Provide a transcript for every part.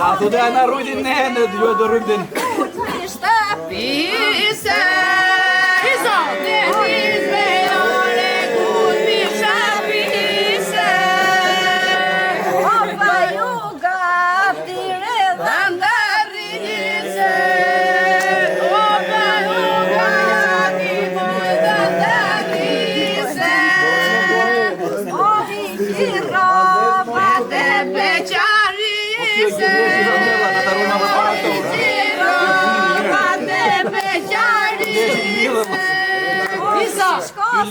Sa të dhe në rrujtin në hendet, jo të rrujtin. Ishte pise, iso, dhe nizme ore, kur pisha pise. Opa ju gaftire dhandarise. Opa ju gaftire dhandarise. Ovi roba te beqarise.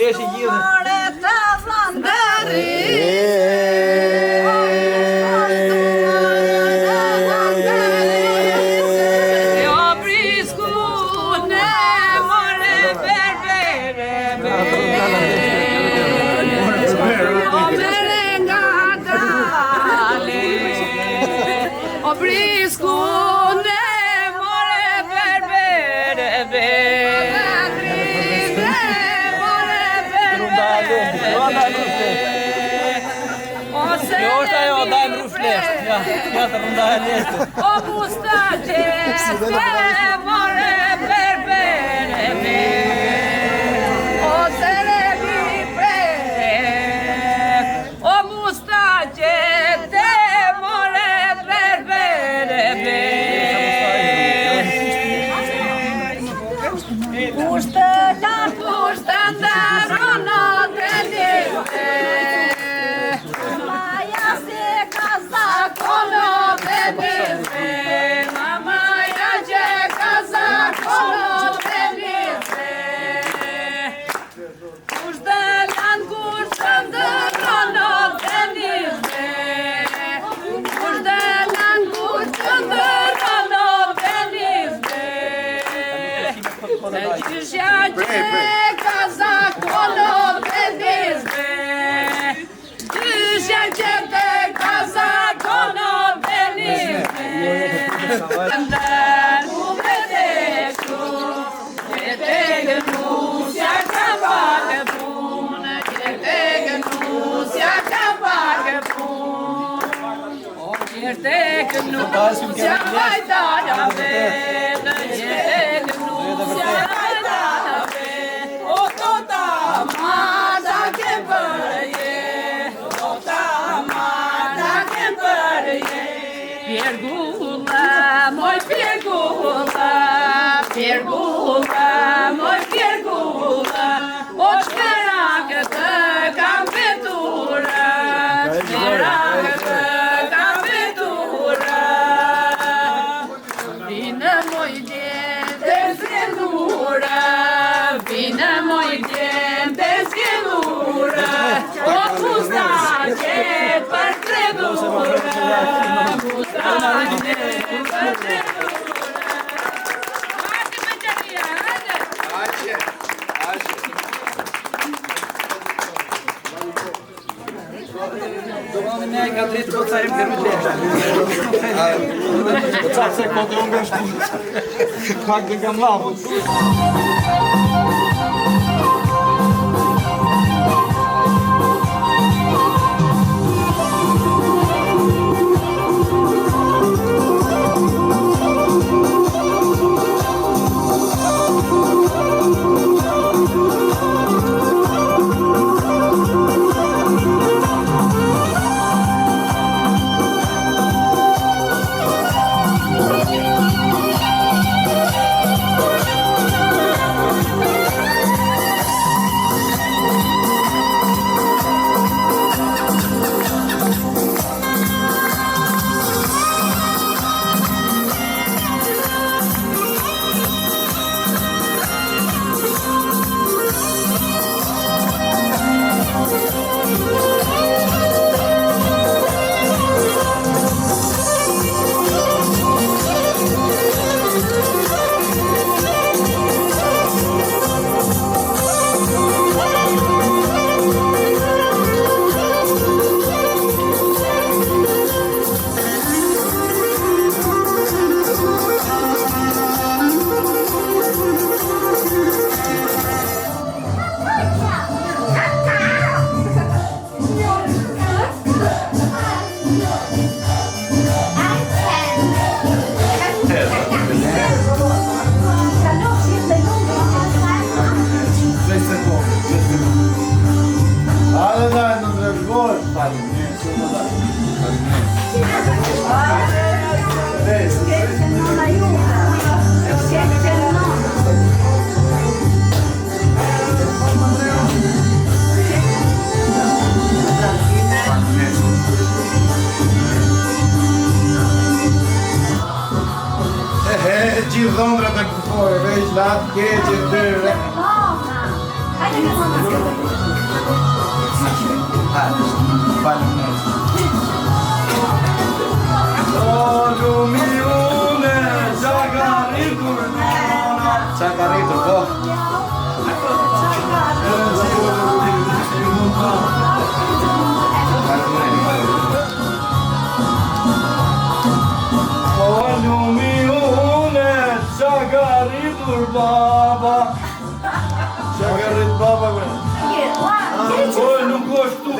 Leshi gjithë. Ja të rëndaja njështë. O musta gjeste more berbere me. O serebi pre. O musta gjeste more berbere me. Pushtë la pushtë ndarono të liste. Pak dhe kam lavë. Gjithë dhëndrat e këfore, veç latë, keqe, dërre. Lumine, qakaritur nana. Qakaritur, po. Qakaritur baba. Qakarit baba me. Oj, nuk është tu.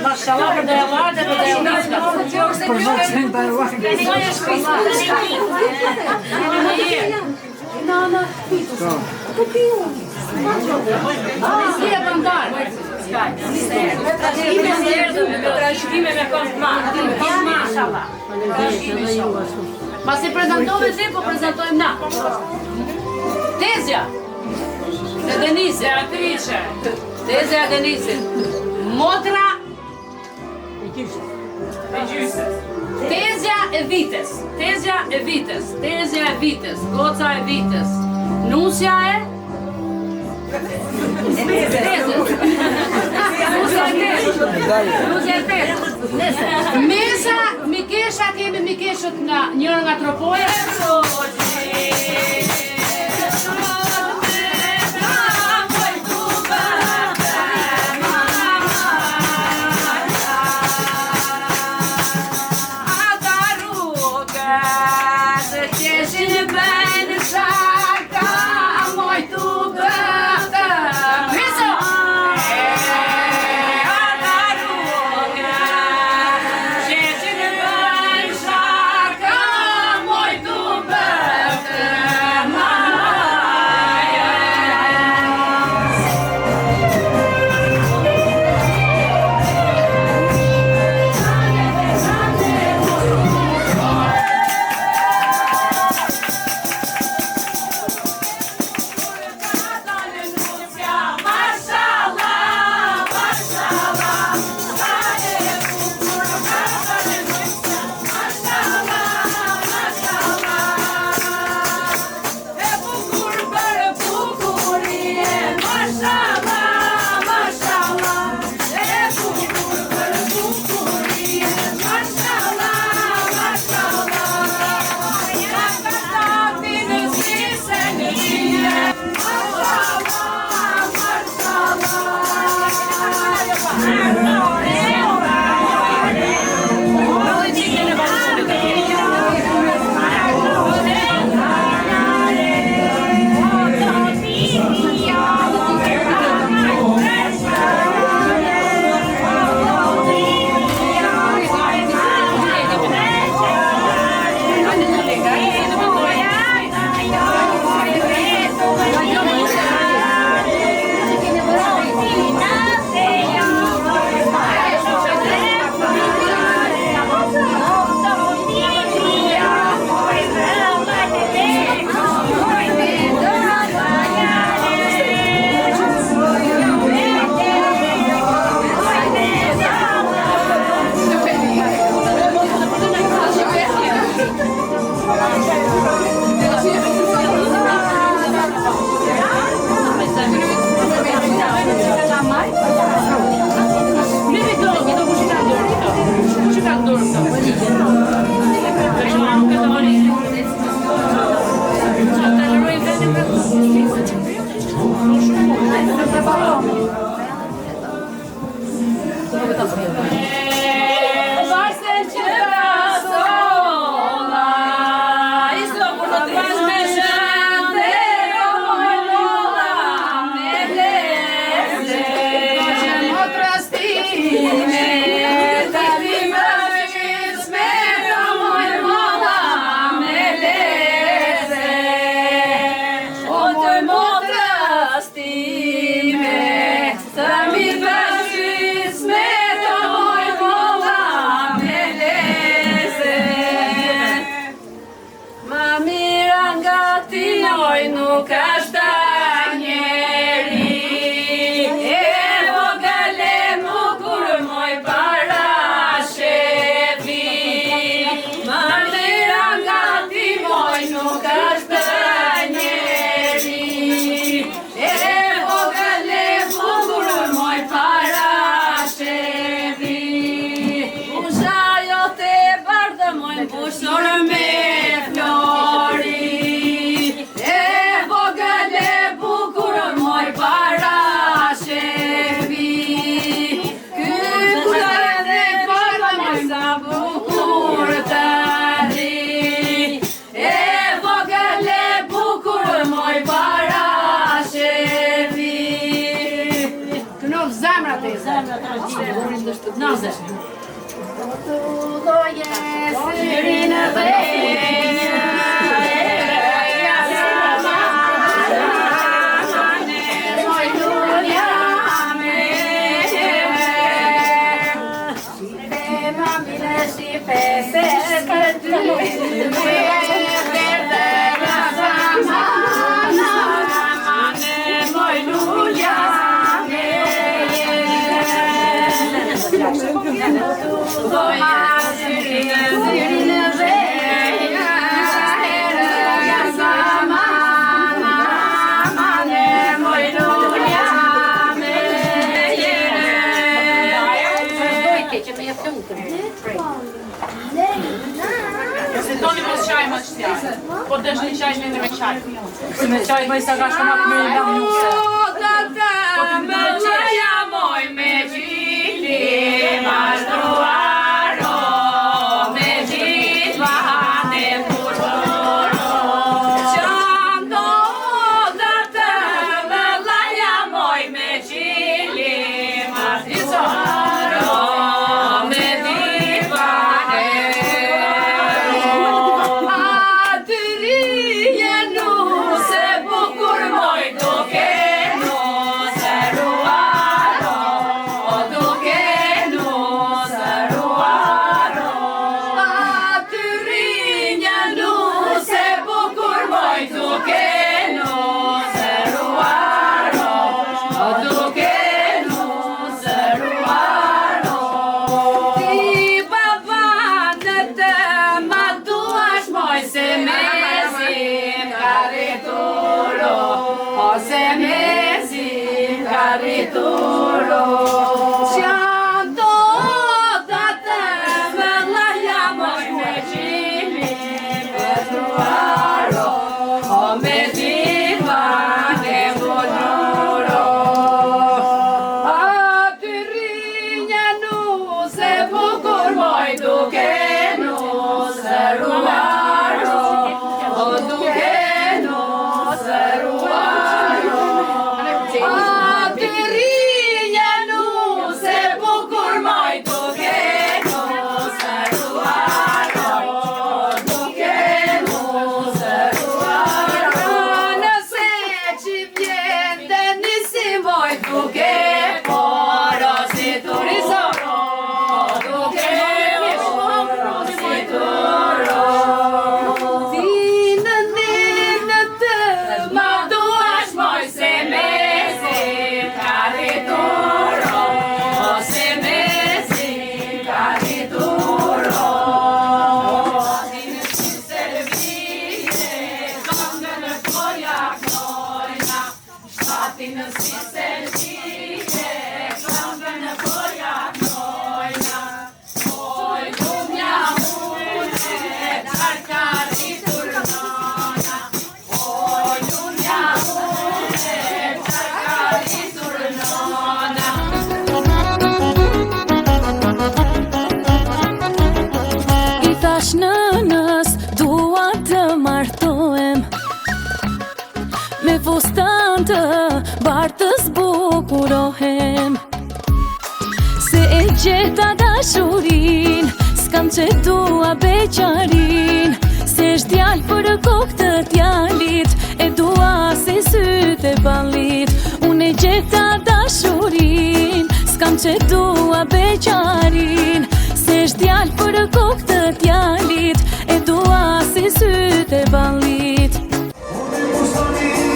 Mashallah për dajallate, për dajallate. Për vëqen dajallate. Nana, si e bandar. Me trashëgime me konfirmat. Mashallah. Ma se prezentove ti, po prezentojmë na. Tezja. E Denise. Beatrice. Tezja e Denise. Motra Tezja e Vites. Tezja e Vites. Tezja e Vites. Goca e Vites. Nusja e Mesa, Mikesha, kemi Mikeshët nga njërë nga Tropoja. nuk është njeri, e vogël e bukur moj para shefi, mënira gati moj nuk është njeri, e vogël e bukur moj para shefi, usha jote bardhë moj bushur me flori, e vogël e bukur moj para shefi, ky kula dhe bardhë moj sa bukur të ri, e vogël e bukur moj para shefi. Kënov zemra te zemra ta gjë. Syrinë dhejnë, moj dunja me, mamile shife se këty, verde nga zamana, moj dunja me. Toni mos qaj më qëtja, po dësh një qaj me qaj. Si me qaj më isa ka shkëma të mërë nga mjuse. Më qaja moj me gjili, ma shtuaro, me gjit vahane puroro. Qando dëtë më laja moj me gjili, ma shtuaro, me gjit vahane. Atyri nu se bukur moj duke nu se ruaro, o duke nu se ruaro. Atyri nu se bukur moj duke nu se ruaro, o duke nu se ruaro. Ti baba në të ma duash moj se mezim karituro, o se mezim karituro. Qando date me laja moj me gjili, me truaro, o me diva ne bulluro. Atyri nu se bukur moj duke nu se ruaro, o duke nu se ruaro. Atyri nu se bukur moj duke nu se ruaro, o duke nu se ruaro. Nëse që vjen dhe nisi moj duke poro si turizoro, duke poro si turo. Vinë në të ma duash moj se mezim karituro, o se mezim karituro. Vinë si servire, këngën në koja knojna, shtatin si servire, këngën në koja knojna. Oj, dunja mune, qarkaritur nona, oj, dunja mune, qarkaritur nona. I thash nënës, dua të martohem me fustan të bartës bukurohem. Se e gjeta dashurin, s'kam që dua beqarin. Se shdjall për kokë të djallit, e dua se sytë e ballit. Unë e gjeta dashurin, s'kam që dua beqarin. Se shdjall për kokë të djallit, e dua se sytë e ballit. Unë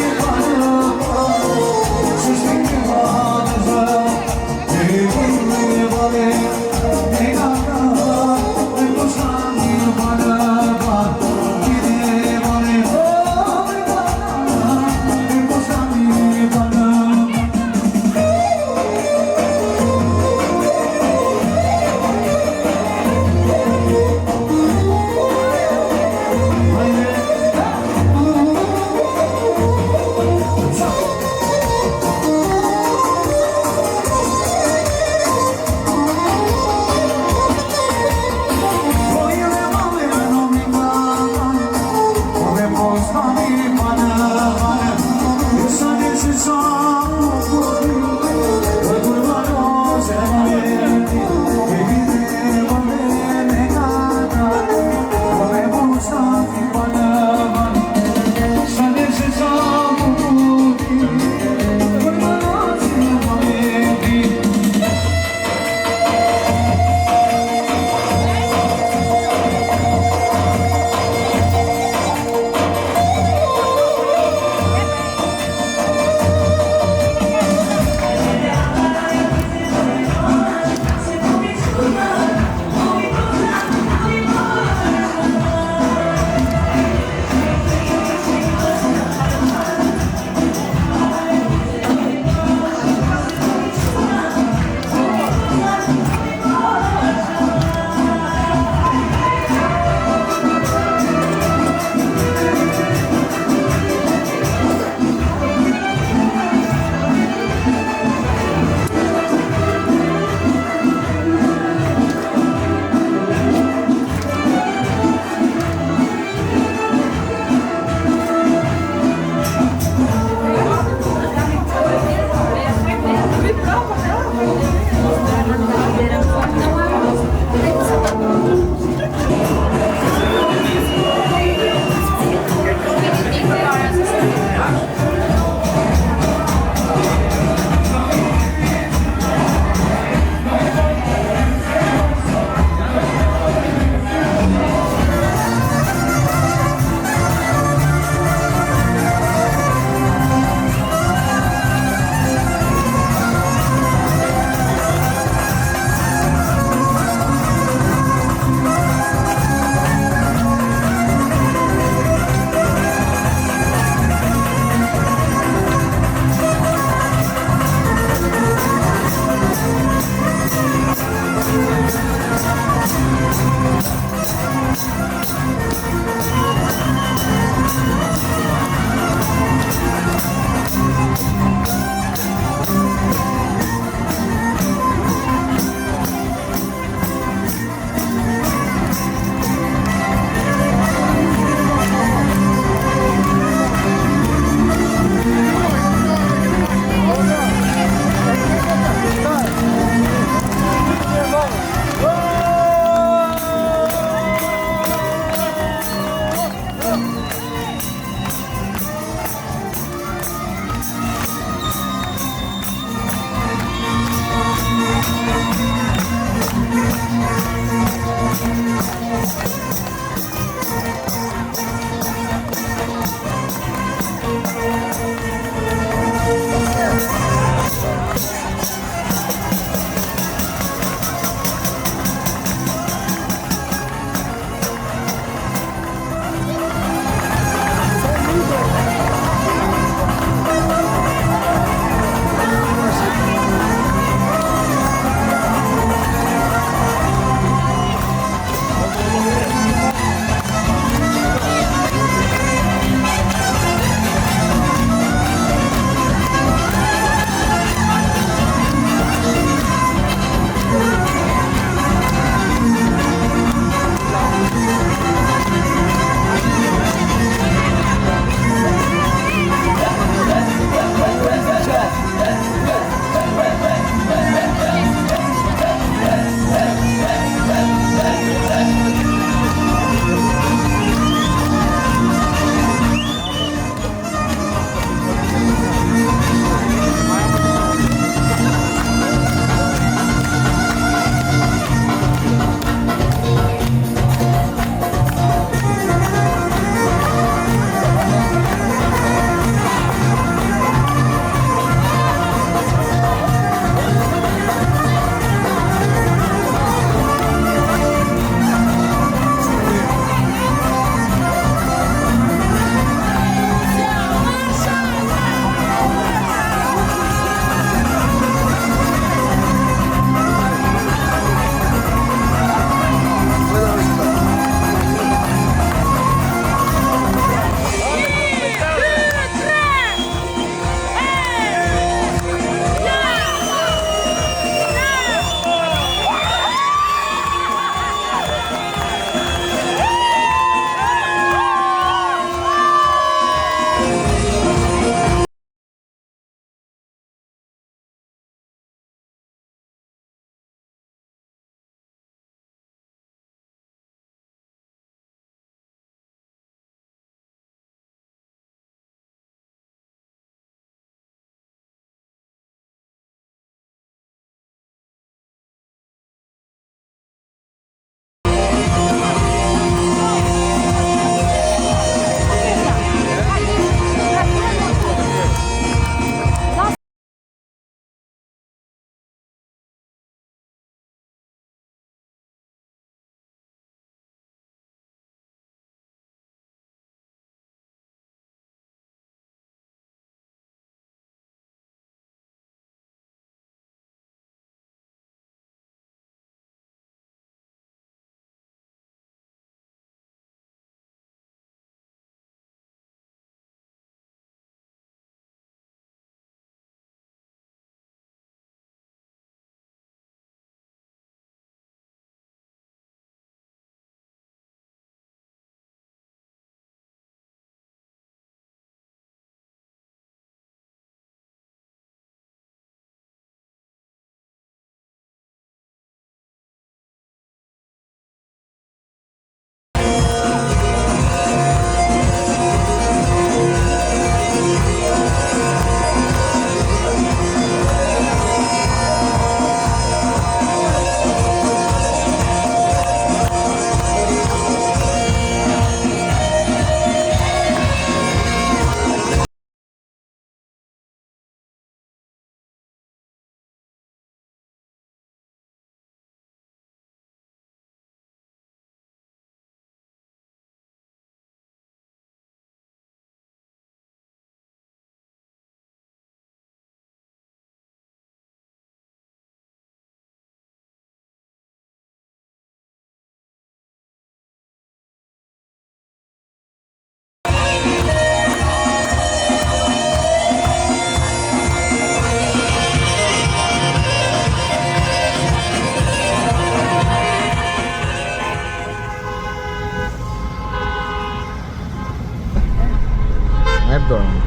dorën.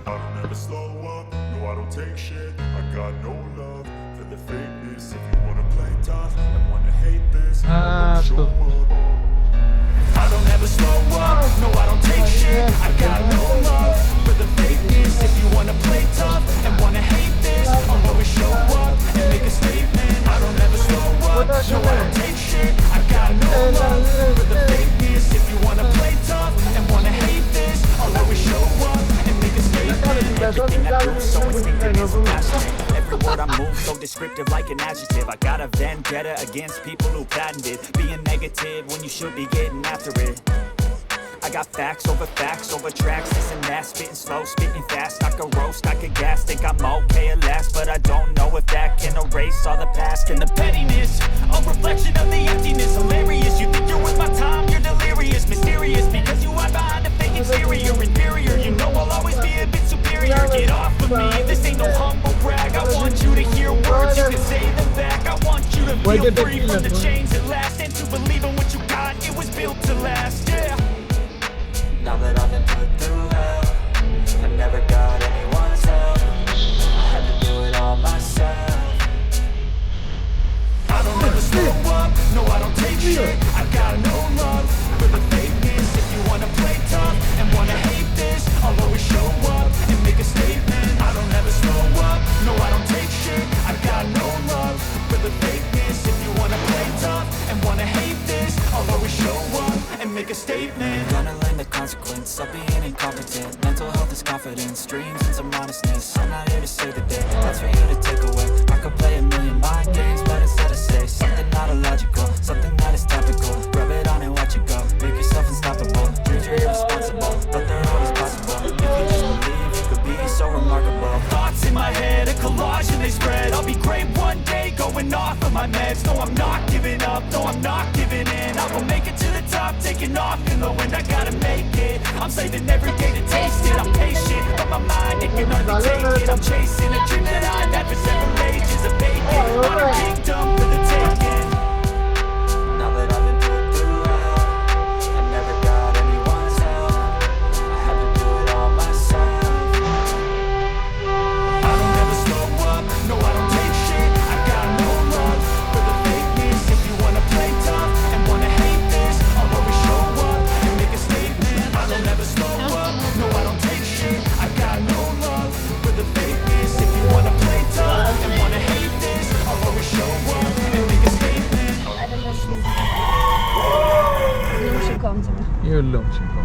I'll never slow up, no I don't take shit. I got no love for the fakeness. If you wanna play tough and wanna hate this, I'll show up. I don't ever slow up, no I don't take shit. I got no love for the fakeness. If you wanna play tough and wanna hate this, I'll always show up and make a statement. I don't ever slow up, no I don't take shit. I got no love for the fakeness. If you wanna play tough and wanna hate this, I'll always show up and make a statement. Everything I do so instinctive, it's passionate. Every word I move so descriptive like an adjective. I got a vendetta against people who patented being negative when you should be getting after it. I got facts over tracks, this and that, spitting slow, spitting fast. I could roast, I could gas, think I'm okay at last, but I don't know if that can erase all the past and the pettiness. A reflection of the emptiness, hilarious. You think you're worth my time, you're delirious, mysterious, because you hide behind a fake exterior, inferior. You know I'll always be a bit superior. Get off of me, this ain't no humble brag. I want you to hear words, you can say them back. I want you to feel free from the chains at last, and to believe in what you got, it was built to last, yeah. Now that I've been put through hell, I never got anyone's help. I had to do it all myself. I don't ever slow up, no I don't take shit. I got no love for the fakeness. If you wanna play tough and wanna hate this, I'll always show up and make a statement. I don't ever slow up, no I don't take shit. I got no love for the fakeness. If you wanna play tough and wanna hate this, I'll always show up and make a statement. Gonna learn the consequence of being incompetent. Mental health is confidence, dreams and some honestness. I'm not here to save the day, that's for you to take away. I could play a million mind games, but instead I say something not illogical, something that is topical. Rub it on and watch it go, make yourself unstoppable. Dreams are irresponsible, but they're always possible. If you just believe, you could be so remarkable. Thoughts in my head, a collage and they spread. I'll be great one day, going off of my meds. No, I'm not giving up, no, I'm not giving in. I will make it to the top, taking off in the wind. I gotta make it, I'm saving every day to taste it. I'm patient, but my mind, it can hardly take it. I'm chasing a dream that I've had for several ages. A vacant, want a kingdom for the taking. Now that I've been put through hell, I never got anyone's help. I had to do it all myself. I don't ever slow up, no I don't take shit. I got no love for the fakeness. If you wanna play tough and wanna hate this, I'll always show up and make a statement. I don't ever slow up, no I don't take shit. I got no love for the fakeness. If you wanna play tough and wanna hate this, I'll always show up and make a statement. Ju lum që kom.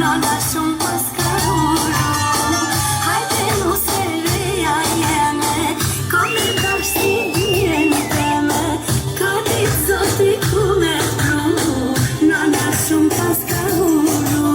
nana shumë pas ka uro. Hajde mos e reja jeme, ka me dash si bjen teme, ka ditë zoti ku me pru, nana shumë pas ka uro.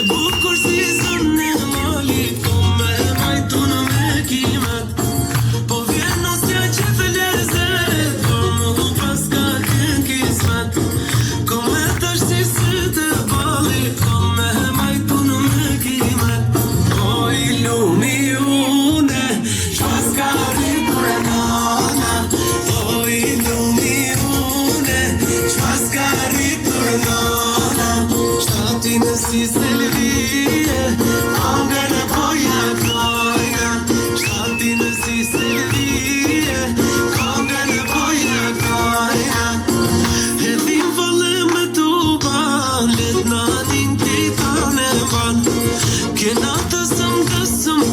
Bukur si zonë Kızım